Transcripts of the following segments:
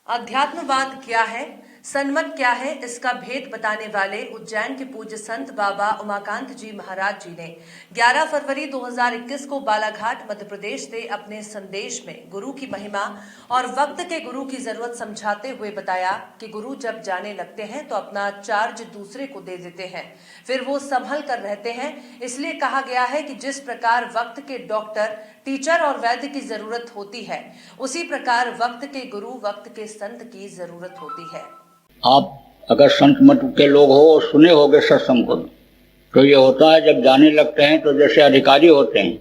अध्यात्मवाद क्या है, सन्मत क्या है, इसका भेद बताने वाले उज्जैन के पूज्य संत बाबा उमाकांत जी महाराज जी ने 11 फरवरी 2021 को बालाघाट मध्य प्रदेश से अपने संदेश में गुरु की महिमा और वक्त के गुरु की जरूरत समझाते हुए बताया कि गुरु जब जाने लगते हैं तो अपना चार्ज दूसरे को दे देते हैं, फिर वो संभल कर रहते हैं। इसलिए कहा गया है कि जिस प्रकार वक्त के डॉक्टर, टीचर और वैद्य की जरूरत होती है, उसी प्रकार वक्त के गुरु, वक्त के संत की जरूरत होती है। आप अगर संत मत के लोग हो और सुने होगे सत्संग को, तो ये होता है जब जाने लगते हैं तो जैसे अधिकारी होते हैं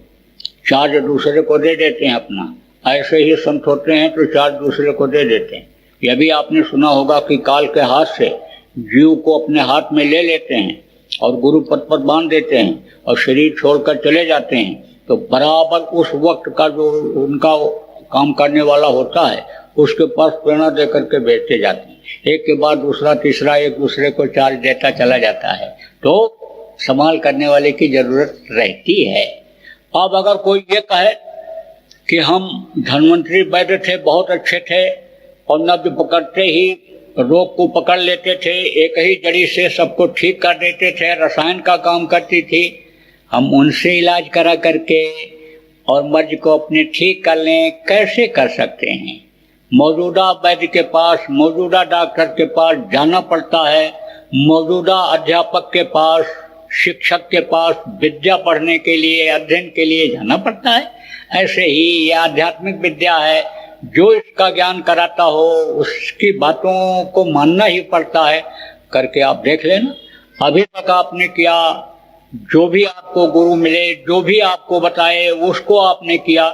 चार्ज दूसरे को दे देते हैं अपना, ऐसे ही संत होते हैं तो चार्ज दूसरे को दे देते हैं। यह भी आपने सुना होगा कि काल के हाथ से जीव को अपने हाथ में ले लेते हैं और गुरु पद पर बांध देते हैं और शरीर छोड़कर चले जाते हैं, तो बराबर उस वक्त का जो उनका काम करने वाला होता है उसके पास प्रेरणा दे करके भेजते जाते हैं। एक के बाद दूसरा तीसरा एक दूसरे को चार्ज देता चला जाता है, तो संभाल करने वाले की जरूरत रहती है। अब अगर कोई ये कहे कि हम धन्वंतरी वैद्य थे, बहुत अच्छे थे और नब्ज पकड़ते ही रोग को पकड़ लेते थे, एक ही जड़ी से सबको ठीक कर देते थे, रसायन का काम करती थी, हम उनसे इलाज करा करके और मर्ज को अपने ठीक कर लें, कैसे कर सकते हैं? मौजूदा वैद्य के पास, मौजूदा डॉक्टर के पास जाना पड़ता है, मौजूदा अध्यापक के पास, शिक्षक के पास विद्या पढ़ने के लिए, अध्ययन के लिए जाना पड़ता है। ऐसे ही ये आध्यात्मिक विद्या है, जो इसका ज्ञान कराता हो उसकी बातों को मानना ही पड़ता है। करके आप देख लेना, अभी तक आपने किया, जो भी आपको गुरु मिले, जो भी आपको बताए उसको आपने किया,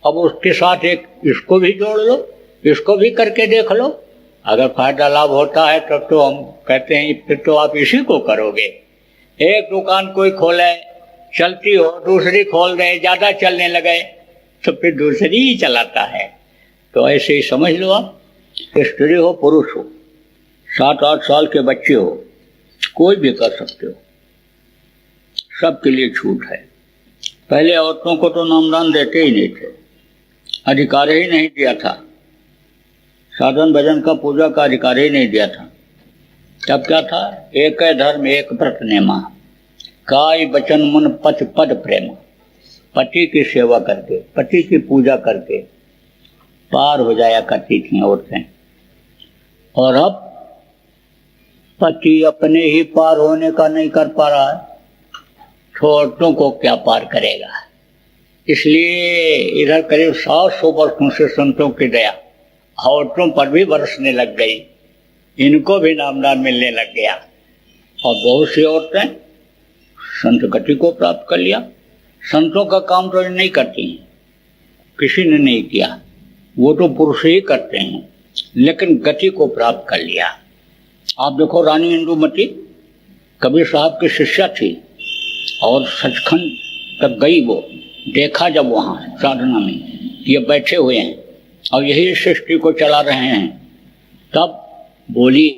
अब उसके साथ एक इसको भी जोड़ लो, इसको भी करके देख लो। अगर फायदा लाभ होता है तब तो हम कहते हैं फिर तो आप इसी को करोगे। एक दुकान कोई खोले, चलती हो, दूसरी खोल दे, ज्यादा चलने लगे तो फिर दूसरी ही चलाता है। तो ऐसे ही समझ लो आप, स्त्री हो पुरुष हो, 7-8 साल के बच्चे हो, कोई भी कर सकते हो, सबके लिए छूट है। पहले औरतों को तो नामदान देते ही नहीं थे, अधिकार ही नहीं दिया था, साधन भजन का पूजा का अधिकार ही नहीं दिया था। तब क्या था? एक धर्म एक व्रत नेमा, काय बचन मन पथ पद प्रेम। पति की सेवा करके, पति की पूजा करके पार हो जाया करती थी औरतें। और अब पति अपने ही पार होने का नहीं कर पा रहा है, तो औरतों को क्या पार करेगा? इसलिए इधर करीब 700 वर्षों से संतों की दया औरतों पर भी बरसने लग गई, इनको भी नामदान मिलने लग गया और बहुत सी औरतें संत गति को प्राप्त कर लिया। संतों का काम तो नहीं करती हैं, किसी ने नहीं किया, वो तो पुरुष ही करते हैं, लेकिन गति को प्राप्त कर लिया। आप देखो, रानी इंदुमती कबीर साहब की शिष्या थी और सचखंड तक गई। वो देखा जब वहाँ साधना में ये बैठे हुए हैं और यही सृष्टि को चला रहे हैं, तब बोली,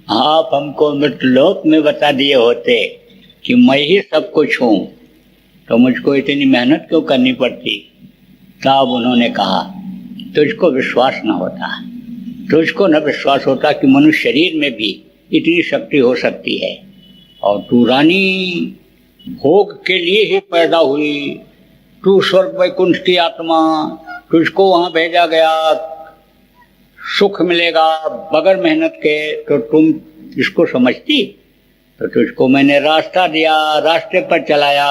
आप हमको मृतलोक में बता दिए होते कि मैं ही सब कुछ हूँ, तो मुझको इतनी मेहनत क्यों करनी पड़ती? तब उन्होंने कहा, तुझको विश्वास न होता, तुझको न विश्वास होता कि मनुष्य शरीर में भी इतनी शक्ति हो सकती है, और तू रानी भोग के लिए ही पैदा हुई, तू स्वर्ग वैकुंठ की आत्मा, तुझको वहां भेजा गया, सुख मिलेगा बगैर मेहनत के, तो तुम इसको समझती? तो तुझको मैंने रास्ता दिया, रास्ते पर चलाया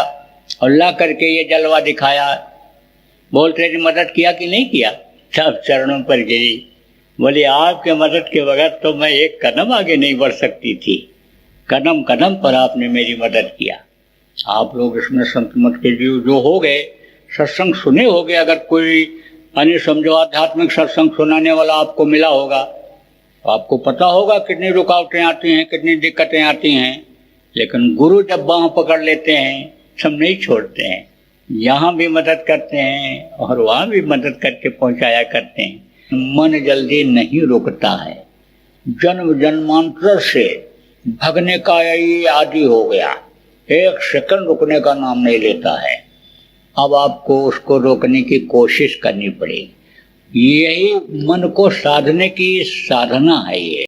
और ला करके ये जलवा दिखाया। बोल तेरी मदद किया कि नहीं किया? सब चरणों पर गिरी, बोली आपके मदद के बगैर तो मैं एक कदम आगे नहीं बढ़ सकती थी, कदम कदम पर आपने मेरी मदद किया। आप लोग इसमें संत मत के जीव जो हो गए, सत्संग सुने होगे, अगर कोई अन्य समझो आध्यात्मिक सत्संग सुनाने वाला आपको मिला होगा तो आपको पता होगा कितनी रुकावटें आती हैं, कितनी दिक्कतें आती हैं, लेकिन गुरु जब बाँह पकड़ लेते हैं सब नहीं छोड़ते हैं, यहाँ भी मदद करते हैं और वहाँ भी मदद करके पहुँचाया करते हैं। मन जल्दी नहीं रुकता है, जन्म जन्मांतर से भगने का यही आदि हो गया, एक सेकंड रुकने का नाम नहीं लेता है। अब आपको उसको रोकने की कोशिश करनी पड़ेगी। यही मन को साधने की साधना है ये।